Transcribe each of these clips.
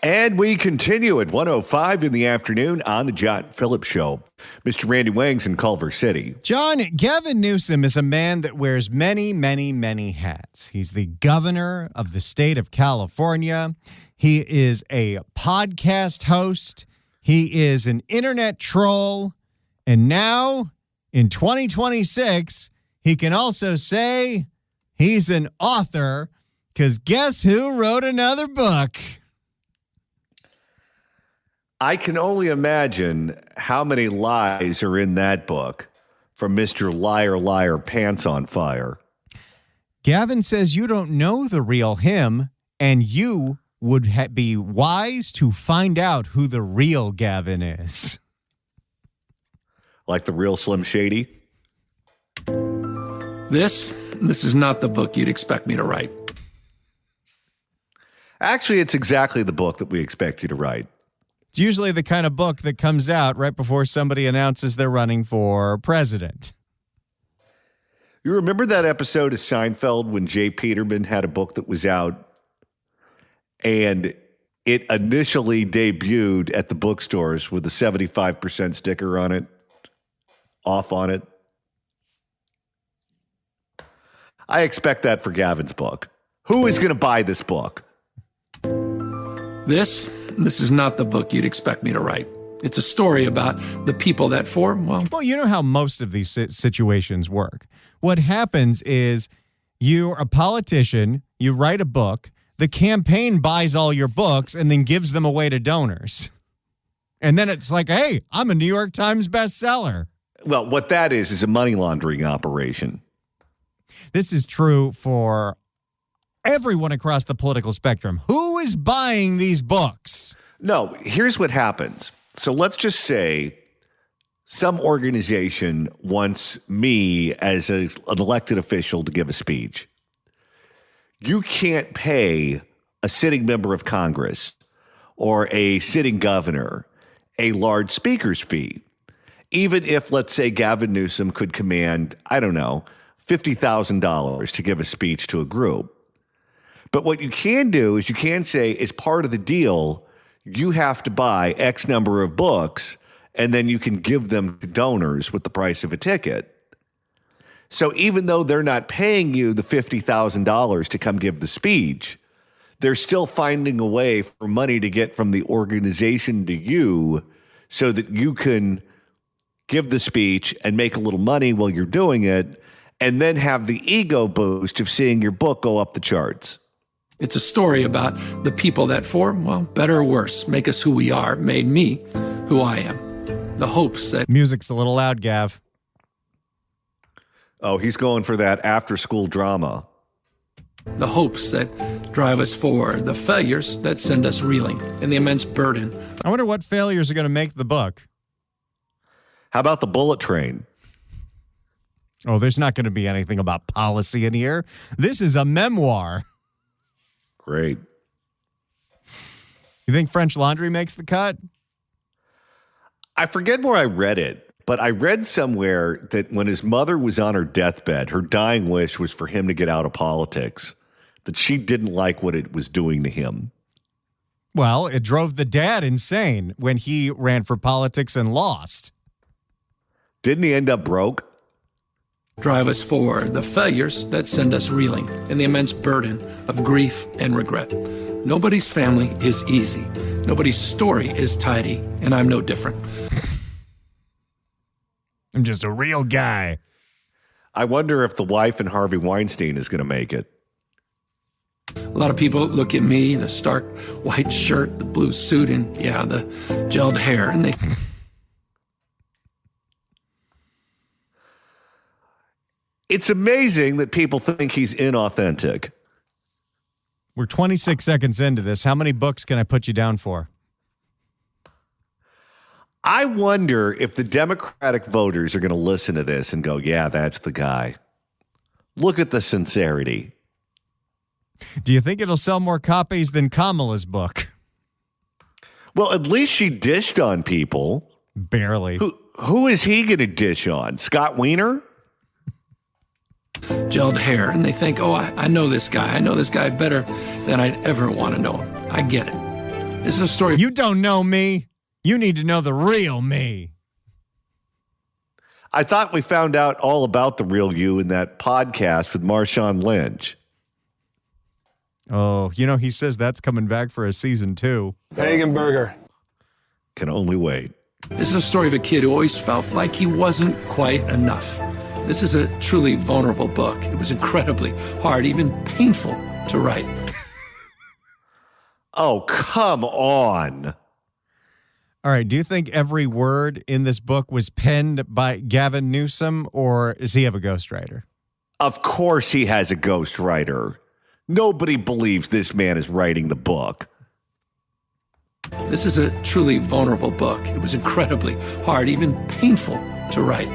And we continue at 1:05 in the afternoon on the John Phillips Show. Mr. Randy Wangs in Culver City. John, Gavin Newsom is a man that wears many, many, many hats. He's the governor of the state of California. He is a podcast host. He is an internet troll. And now, in 2026, he can also say he's an author, because guess who wrote another book? I can only imagine how many lies are in that book from Mr. Liar, Liar, Pants on Fire. Gavin says you don't know the real him, and you would be wise to find out who the real Gavin is. Like the real Slim Shady? This is not the book you'd expect me to write. Actually, it's exactly the book that we expect you to write. It's usually the kind of book that comes out right before somebody announces they're running for president. You remember that episode of Seinfeld when Jay Peterman had a book that was out and it initially debuted at the bookstores with a 75% sticker on it, off on it? I expect that for Gavin's book. Who is going to buy this book? This is not the book you'd expect me to write. It's a story about the people that form, Well, you know how most of these situations work. What happens is you're a politician, you write a book, the campaign buys all your books and then gives them away to donors. And then it's like, hey, I'm a New York Times bestseller. Well, what that is a money laundering operation. This is true for everyone across the political spectrum. Who is buying these books? No, here's what happens. So let's just say some organization wants me as an elected official to give a speech. You can't pay a sitting member of Congress or a sitting governor a large speaker's fee. Even if, let's say, Gavin Newsom could command, I don't know, $50,000 to give a speech to a group. But what you can do is you can say, as part of the deal, you have to buy X number of books, and then you can give them to donors with the price of a ticket. So even though they're not paying you the $50,000 to come give the speech, they're still finding a way for money to get from the organization to you so that you can give the speech and make a little money while you're doing it, and then have the ego boost of seeing your book go up the charts. It's a story about the people that form, well, better or worse, make us who we are, made me who I am. The hopes that... Music's a little loud, Gav. Oh, he's going for that after-school drama. The hopes that drive us forward, the failures that send us reeling, and the immense burden. I wonder what failures are going to make the book. How about the bullet train? Oh, there's not going to be anything about policy in here. This is a memoir. Great. You think French Laundry makes the cut? I forget where I read it, but I read somewhere that when his mother was on her deathbed, her dying wish was for him to get out of politics, that she didn't like what it was doing to him. Well, it drove the dad insane when he ran for politics and lost. Didn't he end up broke? Drive us forward, the failures that send us reeling, and the immense burden of grief and regret. Nobody's family is easy. Nobody's story is tidy, and I'm no different. I'm just a real guy. I wonder if the wife in Harvey Weinstein is going to make it. A lot of people look at me, the stark white shirt, the blue suit, and yeah, the gelled hair, and they... It's amazing that people think he's inauthentic. We're 26 seconds into this. How many books can I put you down for? I wonder if the Democratic voters are going to listen to this and go, yeah, that's the guy. Look at the sincerity. Do you think it'll sell more copies than Kamala's book? Well, at least she dished on people. Barely. Who is he going to dish on? Scott Wiener? Gelled hair, and they think, oh, I know this guy. I know this guy better than I'd ever want to know him. I get it. This is a story. You don't know me. You need to know the real me. I thought we found out all about the real you in that podcast with Marshawn Lynch. Oh, he says that's coming back for a season 2. Pagan burger. Can only wait. This is a story of a kid who always felt like he wasn't quite enough. This is a truly vulnerable book. It was incredibly hard, even painful to write. Oh, come on. All right. Do you think every word in this book was penned by Gavin Newsom, or does he have a ghostwriter? Of course he has a ghostwriter. Nobody believes this man is writing the book. This is a truly vulnerable book. It was incredibly hard, even painful to write.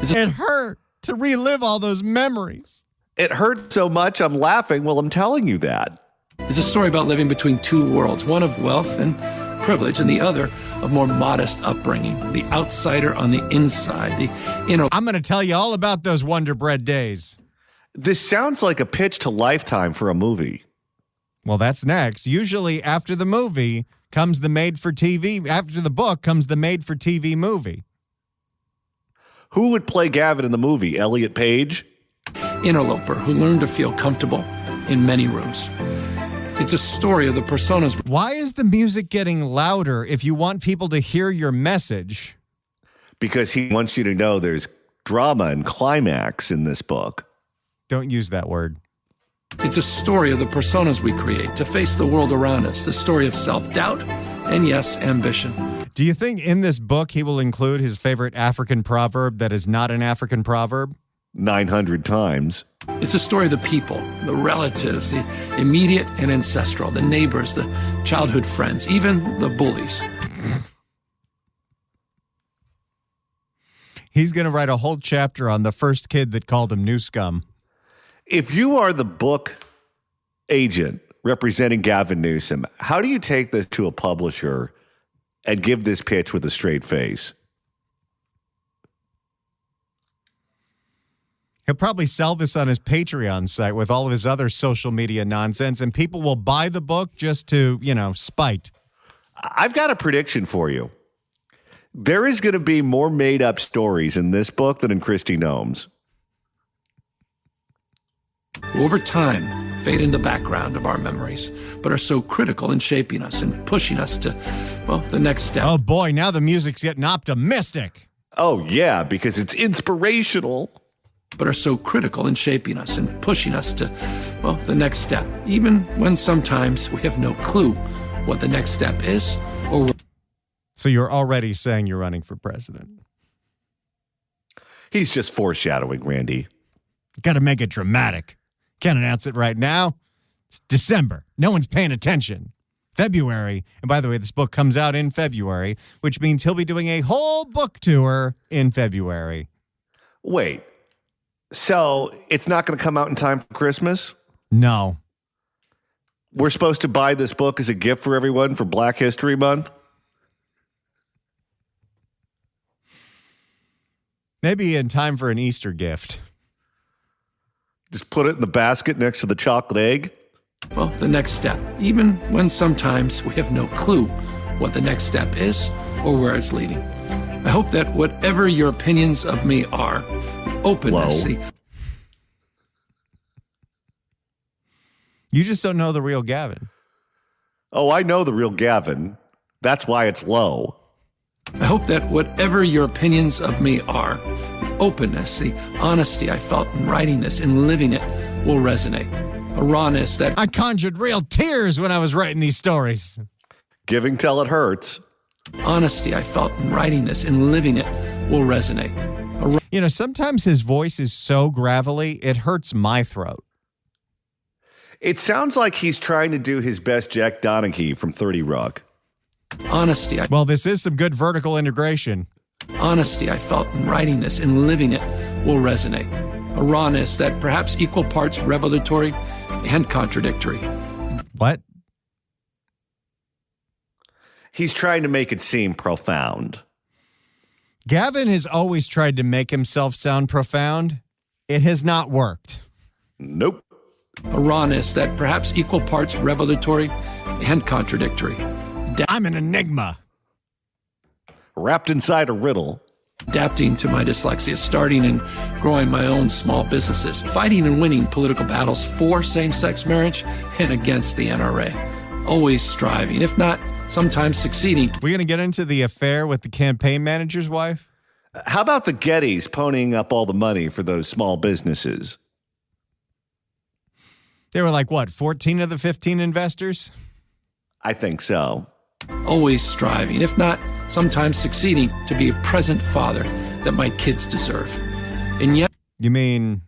It hurt to relive all those memories. It hurt so much I'm laughing while I'm telling you that. It's a story about living between two worlds, one of wealth and privilege and the other of more modest upbringing, the outsider on the inside, the inner. I'm going to tell you all about those Wonder Bread days. This sounds like a pitch to Lifetime for a movie. Well, that's next. Usually after the movie comes the made-for-TV. After the book comes the made-for-TV movie. Who would play Gavin in the movie? Elliot Page? Interloper who learned to feel comfortable in many rooms. It's a story of the personas. Why is the music getting louder if you want people to hear your message? Because he wants you to know there's drama and climax in this book. Don't use that word. It's a story of the personas we create to face the world around us, the story of self-doubt and, yes, ambition. Do you think in this book he will include his favorite African proverb that is not an African proverb? 900 times. It's a story of the people, the relatives, the immediate and ancestral, the neighbors, the childhood friends, even the bullies. He's going to write a whole chapter on the first kid that called him new scum. If you are the book agent representing Gavin Newsom, how do you take this to a publisher and give this pitch with a straight face? He'll probably sell this on his Patreon site with all of his other social media nonsense, and people will buy the book just to, spite. I've got a prediction for you. There is going to be more made-up stories in this book than in Christy Gnome's. Over time, fade in the background of our memories, but are so critical in shaping us and pushing us to, the next step. Oh boy, now the music's getting optimistic. Oh yeah, because it's inspirational. But are so critical in shaping us and pushing us to, the next step, even when sometimes we have no clue what the next step is or. So you're already saying you're running for president. He's just foreshadowing, Randy. Got to make it dramatic. Can't announce it right now. It's December. No one's paying attention. February. And by the way, this book comes out in February, which means he'll be doing a whole book tour in February. Wait. So it's not going to come out in time for Christmas? No. We're supposed to buy this book as a gift for everyone for Black History Month? Maybe in time for an Easter gift. Just put it in the basket next to the chocolate egg? The next step, even when sometimes we have no clue what the next step is or where it's leading. I hope that whatever your opinions of me are, openness. You just don't know the real Gavin. Oh, I know the real Gavin. That's why it's low. I hope that whatever your opinions of me are, the openness, the honesty I felt in writing this and living it will resonate. A rawness that I conjured real tears when I was writing these stories. Giving till it hurts. Honesty I felt in writing this and living it will resonate. Sometimes his voice is so gravelly, it hurts my throat. It sounds like he's trying to do his best Jack Donaghy from 30 Rock. Honesty. Well, this is some good vertical integration. Honesty I felt in writing this and living it will resonate. A rawness that perhaps equal parts revelatory and contradictory. What? He's trying to make it seem profound. Gavin has always tried to make himself sound profound. It has not worked. Nope. A rawness that perhaps equal parts revelatory and contradictory. I'm an enigma. Wrapped inside a riddle. Adapting to my dyslexia, starting and growing my own small businesses, fighting and winning political battles for same-sex marriage and against the NRA. Always striving, if not sometimes succeeding. We're going to get into the affair with the campaign manager's wife? How about the Gettys ponying up all the money for those small businesses? They were like, what, 14 of the 15 investors? I think so. Always striving, if not sometimes succeeding, to be a present father that my kids deserve. And yet... You mean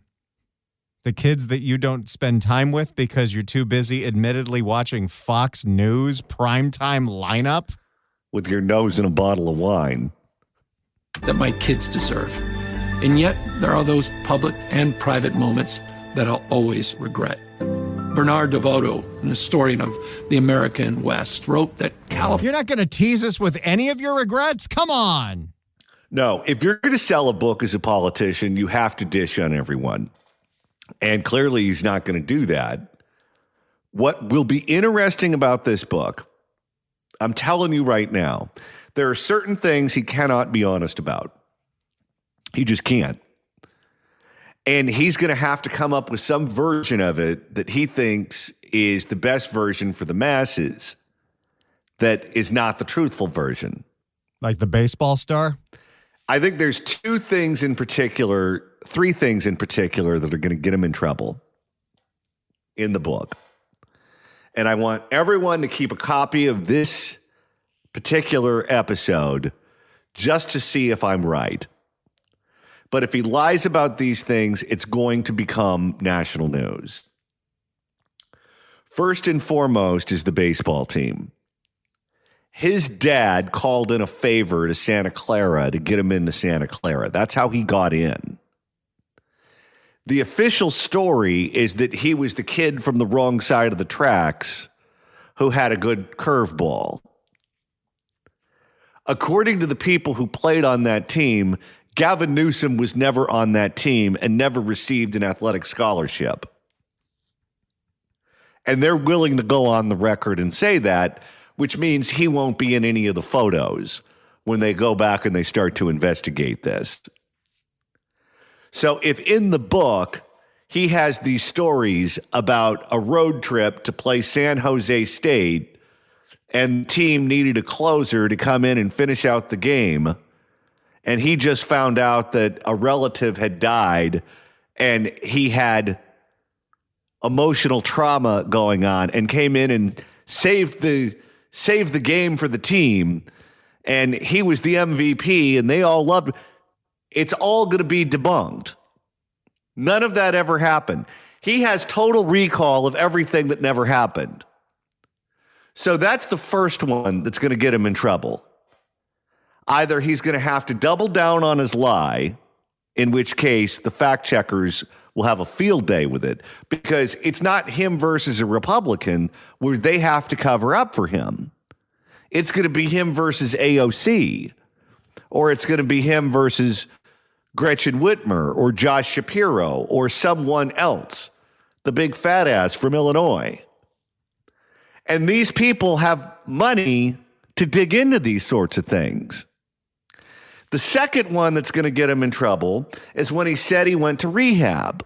the kids that you don't spend time with because you're too busy admittedly watching Fox News primetime lineup? With your nose in a bottle of wine. That my kids deserve. And yet there are those public and private moments that I'll always regret. Bernard DeVoto, an historian of the American West, wrote that California... You're not going to tease us with any of your regrets? Come on. No, if you're going to sell a book as a politician, you have to dish on everyone. And clearly he's not going to do that. What will be interesting about this book, I'm telling you right now, there are certain things he cannot be honest about. He just can't. And he's going to have to come up with some version of it that he thinks is the best version for the masses that is not the truthful version. Like the baseball star? I think there's three things in particular that are going to get him in trouble in the book. And I want everyone to keep a copy of this particular episode just to see if I'm right. But if he lies about these things, it's going to become national news. First and foremost is the baseball team. His dad called in a favor to Santa Clara to get him into Santa Clara. That's how he got in. The official story is that he was the kid from the wrong side of the tracks who had a good curveball. According to the people who played on that team, Gavin Newsom was never on that team and never received an athletic scholarship. And they're willing to go on the record and say that, which means he won't be in any of the photos when they go back and they start to investigate this. So if in the book he has these stories about a road trip to play San Jose State and the team needed a closer to come in and finish out the game, and he just found out that a relative had died and he had emotional trauma going on and came in and saved the game for the team, and he was the MVP and they all loved him. It's all going to be debunked. None of that ever happened. He has total recall of everything that never happened. So that's the first one that's going to get him in trouble. Either he's going to have to double down on his lie, in which case the fact checkers will have a field day with it, because it's not him versus a Republican where they have to cover up for him. It's going to be him versus AOC, or it's going to be him versus Gretchen Whitmer or Josh Shapiro or someone else, the big fat ass from Illinois. And these people have money to dig into these sorts of things. The second one that's going to get him in trouble is when he said he went to rehab.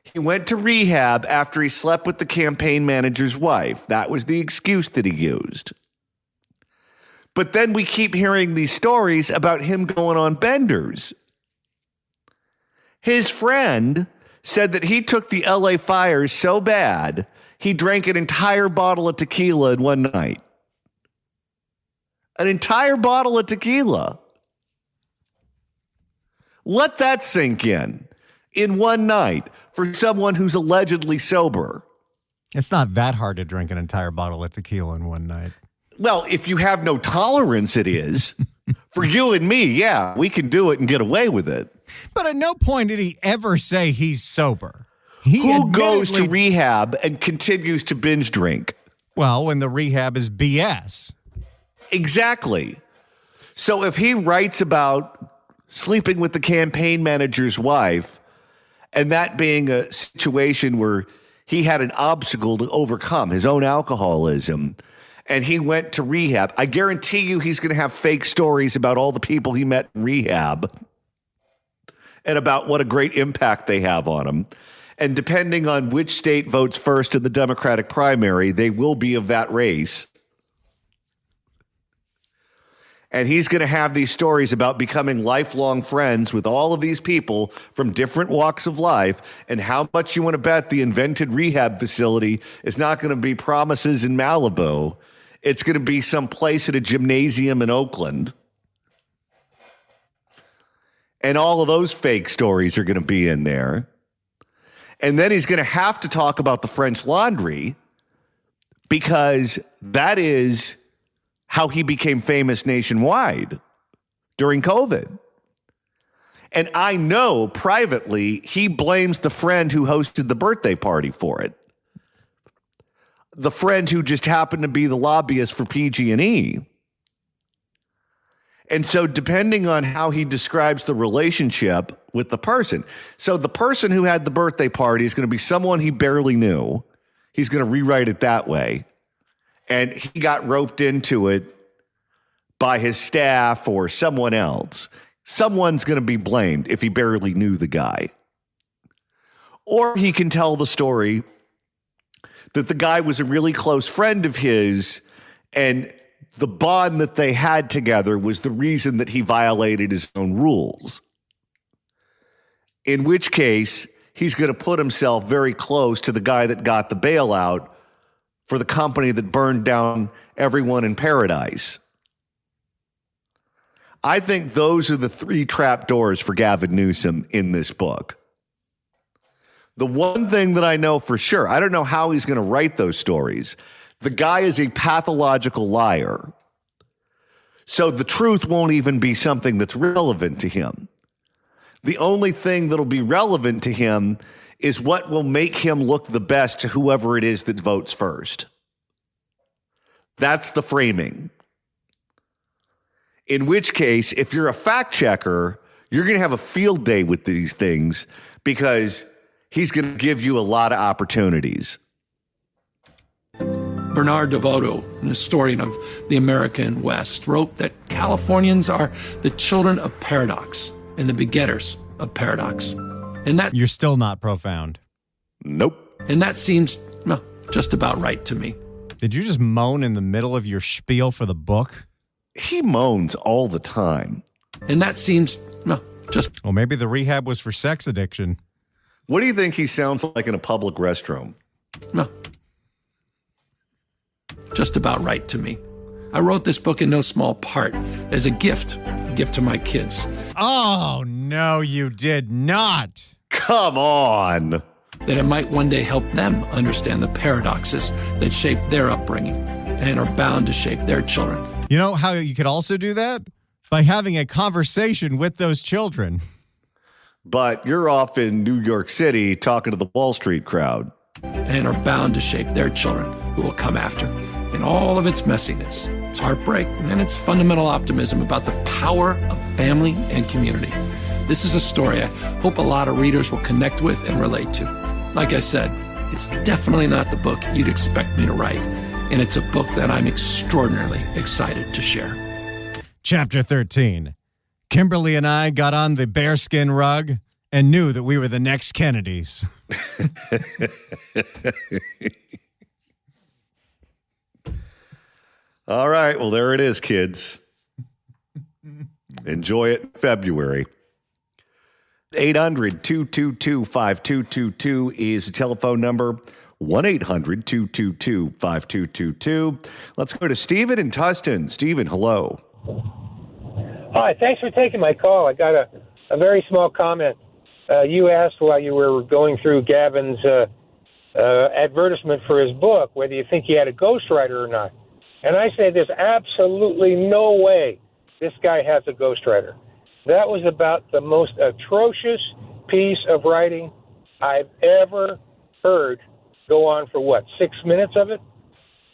He went to rehab after he slept with the campaign manager's wife. That was the excuse that he used. But then we keep hearing these stories about him going on benders. His friend said that he took the LA fires so bad, he drank an entire bottle of tequila in one night. An entire bottle of tequila. Let that sink in one night for someone who's allegedly sober. It's not that hard to drink an entire bottle of tequila in one night. Well, if you have no tolerance, it is. For you and me, yeah, we can do it and get away with it. But at no point did he ever say he's sober. Who goes to rehab and continues to binge drink? Well, when the rehab is BS. Exactly. So if he writes about sleeping with the campaign manager's wife and that being a situation where he had an obstacle to overcome, his own alcoholism, and he went to rehab. I guarantee you he's going to have fake stories about all the people he met in rehab and about what a great impact they have on him. And depending on which state votes first in the Democratic primary, they will be of that race. And he's going to have these stories about becoming lifelong friends with all of these people from different walks of life, and how much you want to bet the invented rehab facility is not going to be promises in Malibu. It's going to be some place at a gymnasium in Oakland. And all of those fake stories are going to be in there. And then he's going to have to talk about the French Laundry, because that is how he became famous nationwide during COVID. And I know privately he blames the friend who hosted the birthday party for it. The friend who just happened to be the lobbyist for PG&E. And so depending on how he describes the relationship with the person. So the person who had the birthday party is going to be someone he barely knew. He's going to rewrite it that way. And he got roped into it by his staff or someone else. Someone's going to be blamed if he barely knew the guy. Or he can tell the story that the guy was a really close friend of his, and the bond that they had together was the reason that he violated his own rules. In which case, he's going to put himself very close to the guy that got the bailout for the company that burned down everyone in paradise. I think those are the three trapdoors for Gavin Newsom in this book. The one thing that I know for sure, I don't know how he's going to write those stories. The guy is a pathological liar. So the truth won't even be something that's relevant to him. The only thing that'll be relevant to him is what will make him look the best to whoever it is that votes first. That's the framing. In which case, if you're a fact checker, you're going to have a field day with these things, because he's going to give you a lot of opportunities. Bernard DeVoto, an historian of the American West, wrote that Californians are the children of paradox and the begetters of paradox. And that You're still not profound. Nope. And that seems, well, just about right to me. Did you just moan in the middle of your spiel for the book? He moans all the time. And that seems, well, just... Well, maybe the rehab was for sex addiction. What do you think he sounds like in a public restroom? Well, just about right to me. I wrote this book in no small part as a gift to my kids. Oh, no, you did not. Come on. That it might one day help them understand the paradoxes that shape their upbringing and are bound to shape their children. You know how you could also do that? By having a conversation with those children. But you're off in New York City talking to the Wall Street crowd. And are bound to shape their children who will come after, in all of its messiness, its heartbreak, and its fundamental optimism about the power of family and community. This is a story I hope a lot of readers will connect with and relate to. Like I said, it's definitely not the book you'd expect me to write, and it's a book that I'm extraordinarily excited to share. Chapter 13. Kimberly and I got on the bearskin rug and knew that we were the next Kennedys. All right. Well, there it is, kids. Enjoy it in February. 800-222-5222 is the telephone number. 1-800-222-5222. Let's go to Stephen in Tustin. Stephen, hello. Hi, thanks for taking my call. I got a very small comment. You asked while you were going through Gavin's advertisement for his book whether you think he had a ghostwriter or not. And I say there's absolutely no way this guy has a ghostwriter. That was about the most atrocious piece of writing I've ever heard go on for, 6 minutes of it?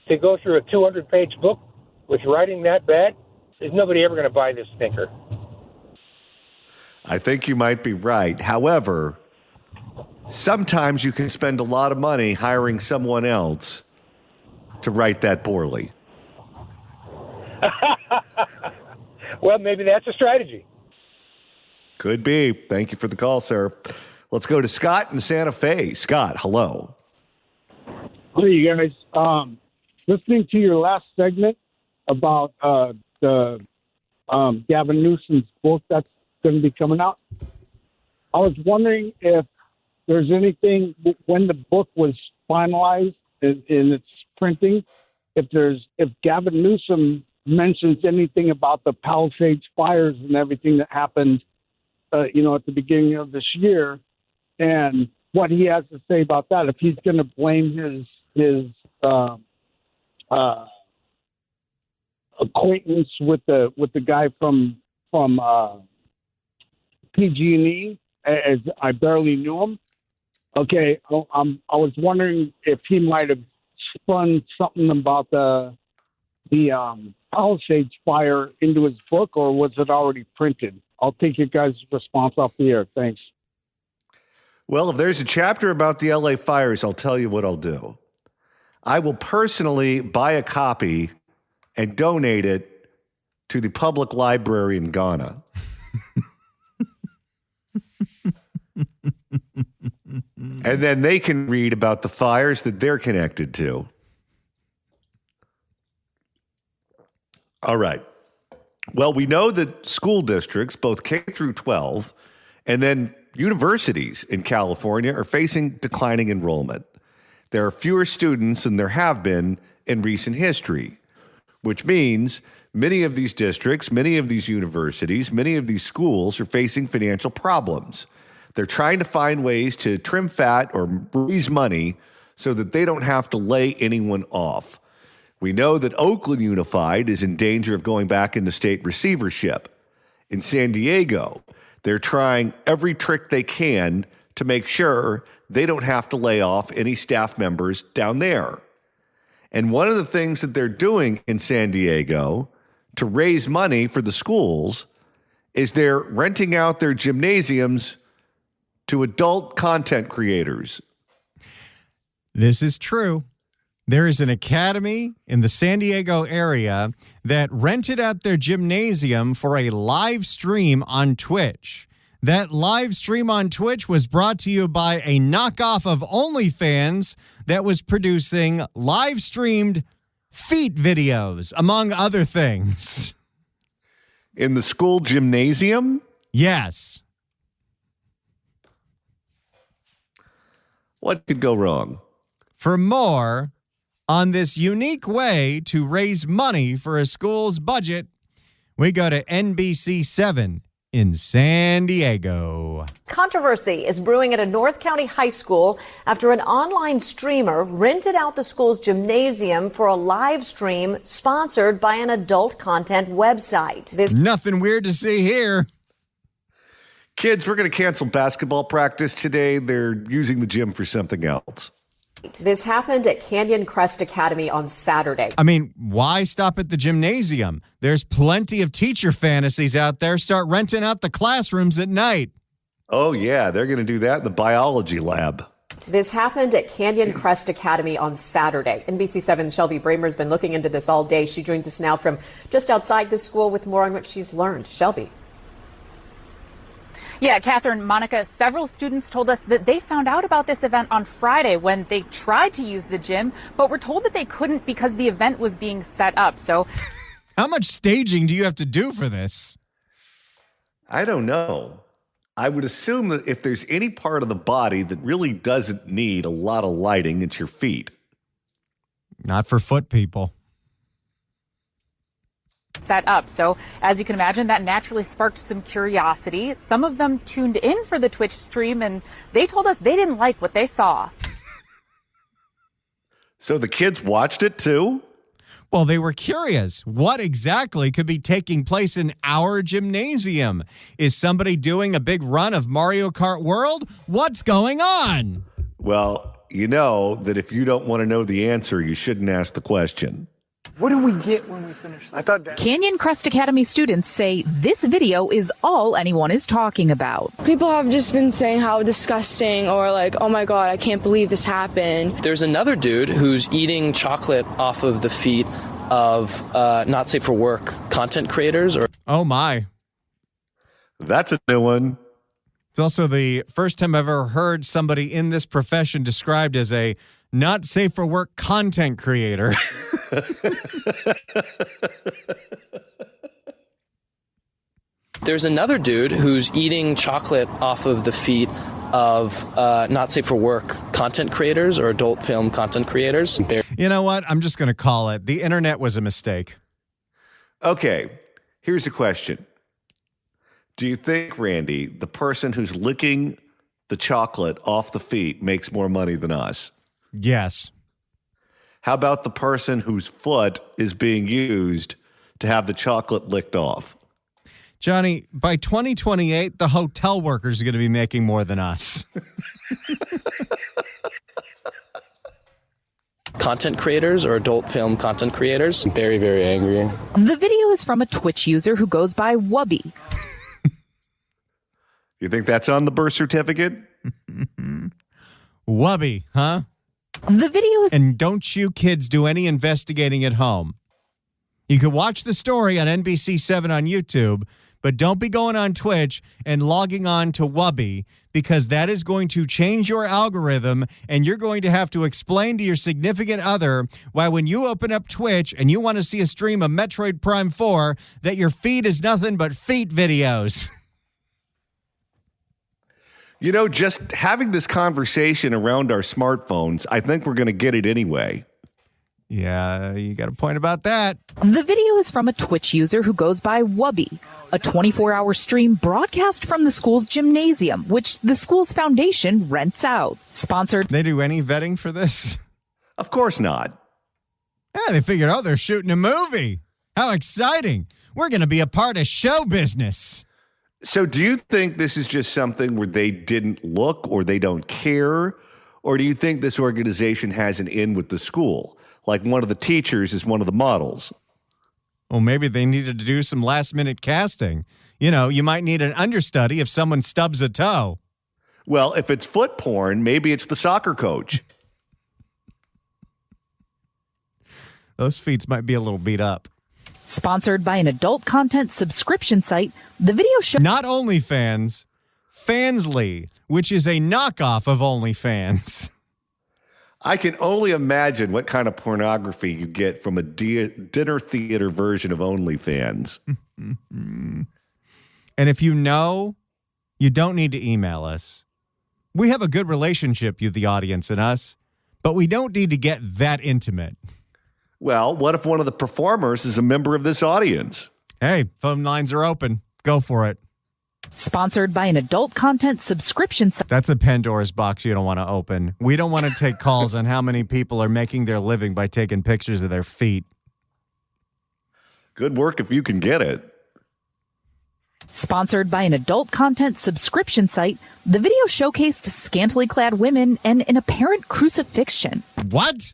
To go through a 200-page book with writing that bad? There's nobody ever going to buy this thinker. I think you might be right. However, sometimes you can spend a lot of money hiring someone else to write that poorly. Well, maybe that's a strategy. Could be. Thank you for the call, sir. Let's go to Scott in Santa Fe. Scott, hello. Hey, you guys. Listening to your last segment about the Gavin Newsom's book that's going to be coming out, I was wondering if there's anything when the book was finalized in its printing, if Gavin Newsom mentions anything about the Palisades fires and everything that happened, at the beginning of this year, and what he has to say about that. If he's going to blame his acquaintance with the guy from PG&E, as I barely knew him. Okay, I was wondering if he might have spun something about the Palisades fire into his book, or was it already printed? I'll take your guys' response off the air. Thanks. Well, if there's a chapter about the LA fires, I'll tell you what I'll do. I will personally buy a copy and donate it to the public library in Ghana. And then they can read about the fires that they're connected to. All right. Well, we know that school districts, both K through 12, and then universities in California are facing declining enrollment. There are fewer students than there have been in recent history, which means many of these districts, many of these universities, many of these schools are facing financial problems. They're trying to find ways to trim fat or raise money so that they don't have to lay anyone off. We know that Oakland Unified is in danger of going back into state receivership. In San Diego, they're trying every trick they can to make sure they don't have to lay off any staff members down there. And one of the things that they're doing in San Diego to raise money for the schools is they're renting out their gymnasiums to adult content creators. This is true. There is an academy in the San Diego area that rented out their gymnasium for a live stream on Twitch. That live stream on Twitch was brought to you by a knockoff of OnlyFans that was producing live streamed feet videos, among other things. In the school gymnasium? Yes. What could go wrong? For more on this unique way to raise money for a school's budget, we go to NBC7 in San Diego. Controversy is brewing at a North County high school after an online streamer rented out the school's gymnasium for a live stream sponsored by an adult content website. Nothing weird to see here. Kids, we're going to cancel basketball practice today. They're using the gym for something else. This happened at Canyon Crest Academy on Saturday. I mean, why stop at the gymnasium? There's plenty of teacher fantasies out there. Start renting out the classrooms at night. Oh, yeah. They're going to do that in the biology lab. This happened at Canyon Crest Academy on Saturday. NBC7's Shelby Bramer has been looking into this all day. She joins us now from just outside the school with more on what she's learned. Shelby. Yeah, Catherine, Monica, several students told us that they found out about this event on Friday when they tried to use the gym, but were told that they couldn't because the event was being set up. So, how much staging do you have to do for this? I don't know. I would assume that if there's any part of the body that really doesn't need a lot of lighting, it's your feet. Not for foot people. Set up. So, as you can imagine, that naturally sparked some curiosity. Some of them tuned in for the Twitch stream, and they told us they didn't like what they saw. So the kids watched it too? Well, they were curious. What exactly could be taking place in our gymnasium? Is somebody doing a big run of Mario Kart World? What's going on? Well, you know that if you don't want to know the answer, you shouldn't ask the question. What do we get when we finish this? I thought that Canyon Crest Academy students say this video is all anyone is talking about. People have just been saying how disgusting or like, oh my God, I can't believe this happened. There's another dude who's eating chocolate off of the feet of not safe for work content creators. Oh, my. That's a new one. It's also the first time I've ever heard somebody in this profession described as a not safe for work content creator. There's another dude who's eating chocolate off of the feet of not safe for work content creators or adult film content creators. You know what? I'm just going to call it. The internet was a mistake. Okay, here's a question. Do you think, Randy, the person who's licking the chocolate off the feet makes more money than us? Yes. How about the person whose foot is being used to have the chocolate licked off? Johnny, by 2028, the hotel workers are going to be making more than us. Content creators or adult film content creators. Very, very angry. The video is from a Twitch user who goes by Wubby. You think that's on the birth certificate? Wubby, huh? The video is... And don't you kids do any investigating at home. You can watch the story on NBC7 on YouTube, but don't be going on Twitch and logging on to Wubby, because that is going to change your algorithm, and you're going to have to explain to your significant other why when you open up Twitch and you want to see a stream of Metroid Prime 4, that your feed is nothing but feet videos. You know, just having this conversation around our smartphones, I think we're going to get it anyway. Yeah, you got a point about that. The video is from a Twitch user who goes by Wubby, a 24-hour stream broadcast from the school's gymnasium, which the school's foundation rents out. Sponsored. They do any vetting for this? Of course not. Yeah, they figured, oh, they're shooting a movie. How exciting. We're going to be a part of show business. So do you think this is just something where they didn't look or they don't care? Or do you think this organization has an in with the school? Like one of the teachers is one of the models. Well, maybe they needed to do some last-minute casting. You know, you might need an understudy if someone stubs a toe. Well, if it's foot porn, maybe it's the soccer coach. Those feet might be a little beat up. Sponsored by an adult content subscription site, the video show... Not OnlyFans, Fansly, which is a knockoff of OnlyFans. I can only imagine what kind of pornography you get from a dinner theater version of OnlyFans. And if you know, you don't need to email us. We have a good relationship, you, the audience, and us, but we don't need to get that intimate. Well, what if one of the performers is a member of this audience? Hey, phone lines are open. Go for it. Sponsored by an adult content subscription site. That's a Pandora's box you don't want to open. We don't want to take calls on how many people are making their living by taking pictures of their feet. Good work if you can get it. Sponsored by an adult content subscription site, the video showcased scantily clad women and an apparent crucifixion. What?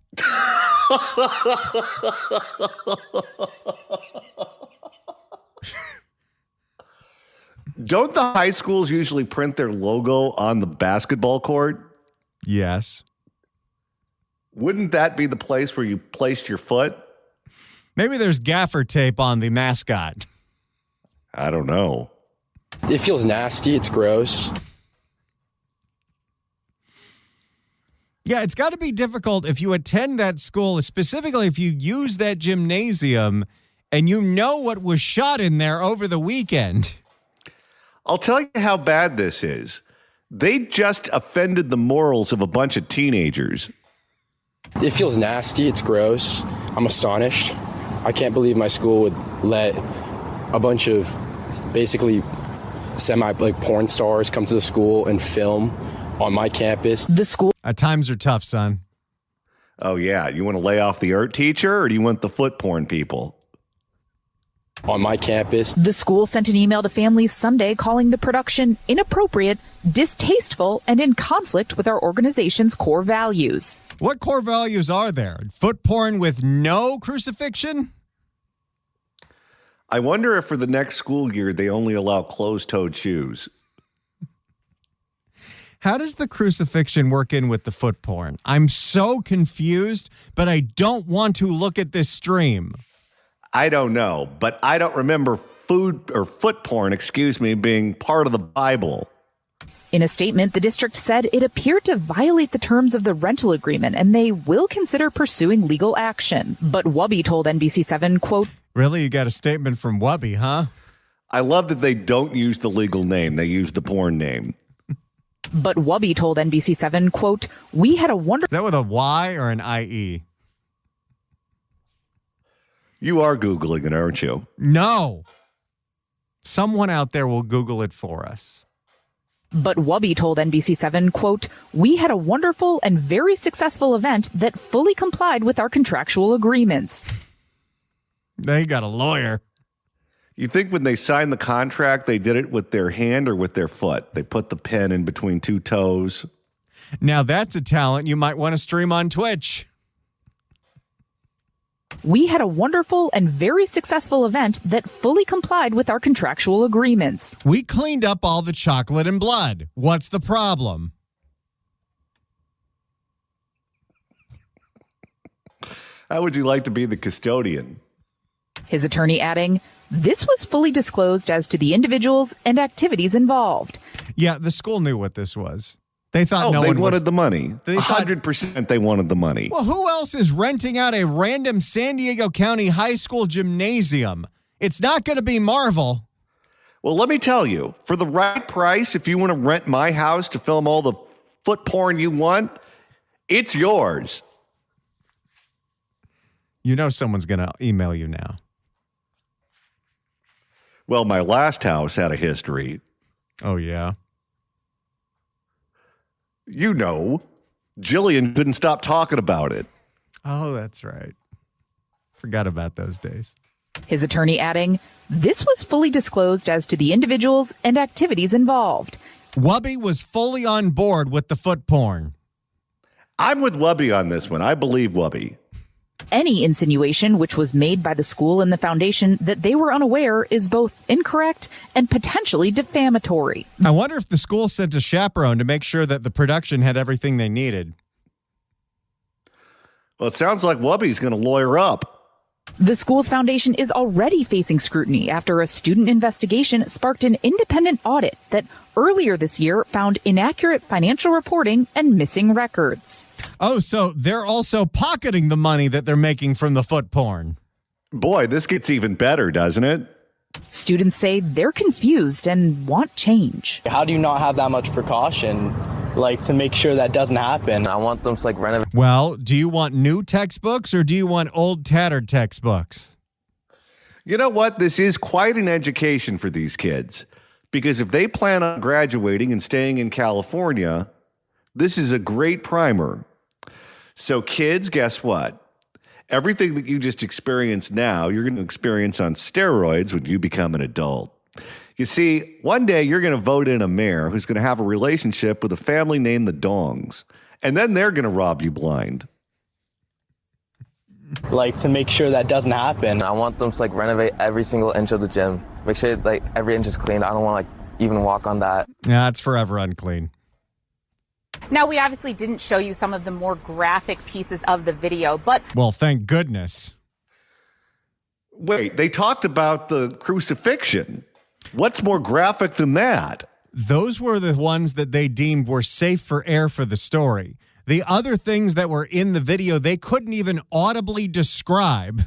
Don't the high schools usually print their logo on the basketball court? Yes. Wouldn't that be the place where you placed your foot? Maybe there's gaffer tape on the mascot. I don't know. It feels nasty. It's gross. Yeah, it's got to be difficult if you attend that school, specifically if you use that gymnasium and you know what was shot in there over the weekend. I'll tell you how bad this is. They just offended the morals of a bunch of teenagers. It feels nasty. It's gross. I'm astonished. I can't believe my school would let a bunch of basically porn stars come to the school and film on my campus. The school. Times are tough, son. Oh, yeah. You want to lay off the art teacher or do you want the foot porn people? On my campus. The school sent an email to families Sunday calling the production inappropriate, distasteful, and in conflict with our organization's core values. What core values are there? Foot porn with no crucifixion? I wonder if for the next school year they only allow closed-toed shoes. How does the crucifixion work in with the foot porn? I'm so confused, but I don't want to look at this stream. I don't know, but I don't remember foot porn, being part of the Bible. In a statement, the district said it appeared to violate the terms of the rental agreement, and they will consider pursuing legal action. But Wubby told NBC7, quote, Really? You got a statement from Wubby, huh? I love that they don't use the legal name. They use the porn name. But Wubby told NBC7, quote, we had a wonderful... Is that with a Y or an IE? You are Googling it, aren't you? No. Someone out there will Google it for us. But Wubby told NBC7, quote, we had a wonderful and very successful event that fully complied with our contractual agreements. They got a lawyer. You think when they signed the contract, they did it with their hand or with their foot? They put the pen in between two toes. Now that's a talent you might want to stream on Twitch. We had a wonderful and very successful event that fully complied with our contractual agreements. We cleaned up all the chocolate and blood. What's the problem? How would you like to be the custodian? His attorney adding, this was fully disclosed as to the individuals and activities involved. Yeah, the school knew what this was. They thought they wanted the money. They 100% they wanted the money. Well, who else is renting out a random San Diego County high school gymnasium? It's not going to be Marvel. Well, let me tell you, for the right price, if you want to rent my house to film all the foot porn you want, it's yours. You know someone's going to email you now. Well, my last house had a history. Oh, yeah? You know, Jillian couldn't stop talking about it. Oh, that's right. Forgot about those days. His attorney adding, this was fully disclosed as to the individuals and activities involved. Wubby was fully on board with the foot porn. I'm with Wubby on this one. I believe Wubby. Any insinuation which was made by the school and the foundation that they were unaware is both incorrect and potentially defamatory. I wonder if the school sent a chaperone to make sure that the production had everything they needed. Well, it sounds like Wubby's going to lawyer up. The school's foundation is already facing scrutiny after a student investigation sparked an independent audit that earlier this year found inaccurate financial reporting and missing records. Oh, so they're also pocketing the money that they're making from the foot porn. Boy, this gets even better, doesn't it? Students say they're confused and want change. How do you not have that much precaution, to make sure that doesn't happen? I want them to, renovate. Well, do you want new textbooks or do you want old tattered textbooks? You know what? This is quite an education for these kids. Because if they plan on graduating and staying in California, this is a great primer. So kids, guess what? Everything that you just experienced now, you're going to experience on steroids when you become an adult. You see, one day you're going to vote in a mayor who's going to have a relationship with a family named the Dongs. And then they're going to rob you blind. To make sure that doesn't happen. I want them to renovate every single inch of the gym. Make sure every inch is clean. I don't want to even walk on that. Yeah, it's forever unclean. Now, we obviously didn't show you some of the more graphic pieces of the video, but... Well, thank goodness. Wait, they talked about the crucifixion. What's more graphic than that? Those were the ones that they deemed were safe for air for the story. The other things that were in the video, they couldn't even audibly describe.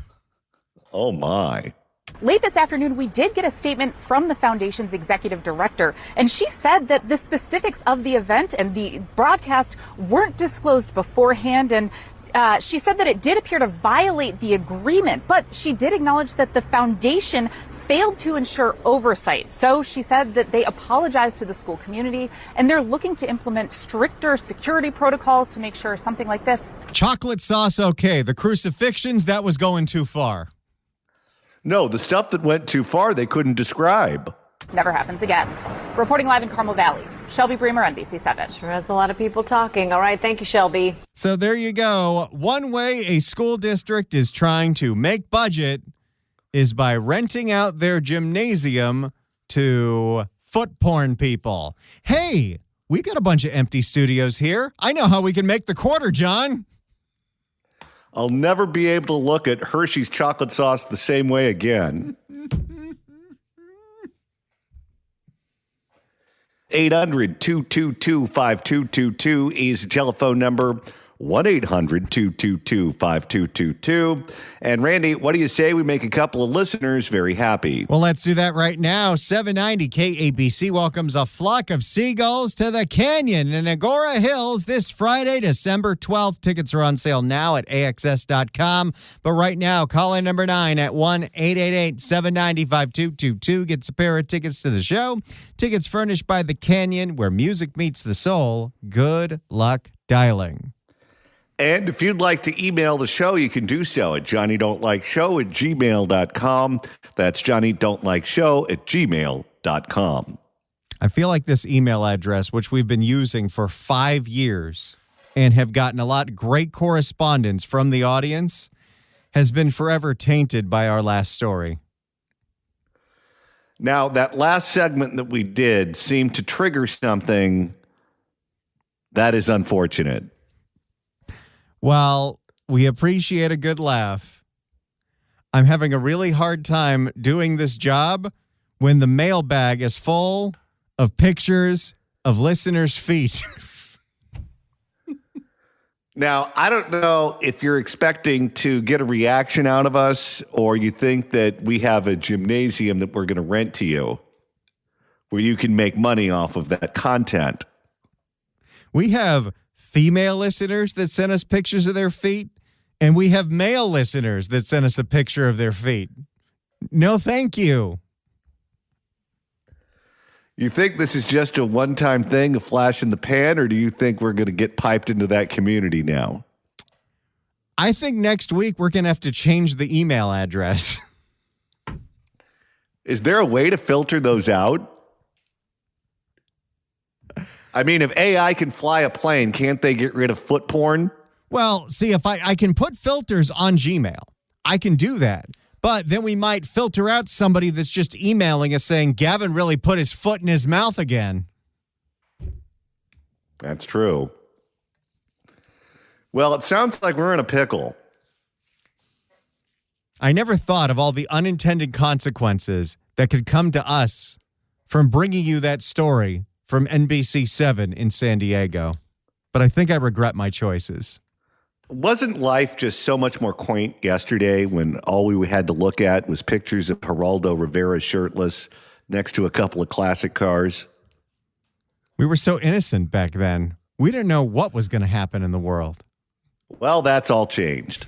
Oh, my. Late this afternoon, we did get a statement from the foundation's executive director, and she said that the specifics of the event and the broadcast weren't disclosed beforehand, and she said that it did appear to violate the agreement, but she did acknowledge that the foundation failed to ensure oversight. So she said that they apologized to the school community, and they're looking to implement stricter security protocols to make sure something like this. Chocolate sauce, okay. The crucifixions, that was going too far. No, the stuff that went too far, they couldn't describe. Never happens again. Reporting live in Carmel Valley, Shelby Bremer, NBC7. Sure has a lot of people talking. All right, thank you, Shelby. So there you go. One way a school district is trying to make budget is by renting out their gymnasium to foot porn people. Hey, we got a bunch of empty studios here. I know how we can make the quarter, John. I'll never be able to look at Hershey's chocolate sauce the same way again. 800-222-5222 is the telephone number. 1-800-222-5222. And Randy, what do you say we make a couple of listeners very happy? Well, let's do that right now. 790 KABC welcomes a flock of seagulls to the canyon in Agora Hills this Friday, December 12th. Tickets are on sale now at AXS.com. But right now, call in number 9 at 1-888-790-5222. Gets a pair of tickets to the show. Tickets furnished by the Canyon, where music meets the soul. Good luck dialing. And if you'd like to email the show, you can do so at johnnydon'tlikeshow@gmail.com. That's johnnydon'tlikeshow@gmail.com. I feel like this email address, which we've been using for 5 years and have gotten a lot of great correspondence from the audience, has been forever tainted by our last story. Now, that last segment that we did seemed to trigger something that is unfortunate. While we appreciate a good laugh, I'm having a really hard time doing this job when the mailbag is full of pictures of listeners' feet. Now, I don't know if you're expecting to get a reaction out of us or you think that we have a gymnasium that we're going to rent to you where you can make money off of that content. We have female listeners that send us pictures of their feet, and we have male listeners that send us a picture of their feet. No, thank you. You think this is just a one-time thing, a flash in the pan, or do you think we're going to get piped into that community now? I think next week we're going to have to change the email address. Is there a way to filter those out? I mean, if AI can fly a plane, can't they get rid of foot porn? Well, see, if I can put filters on Gmail, I can do that. But then we might filter out somebody that's just emailing us saying, Gavin really put his foot in his mouth again. That's true. Well, it sounds like we're in a pickle. I never thought of all the unintended consequences that could come to us from bringing you that story from NBC7 in San Diego. But I think I regret my choices. Wasn't life just so much more quaint yesterday when all we had to look at was pictures of Geraldo Rivera shirtless next to a couple of classic cars? We were so innocent back then. We didn't know what was going to happen in the world. Well, that's all changed.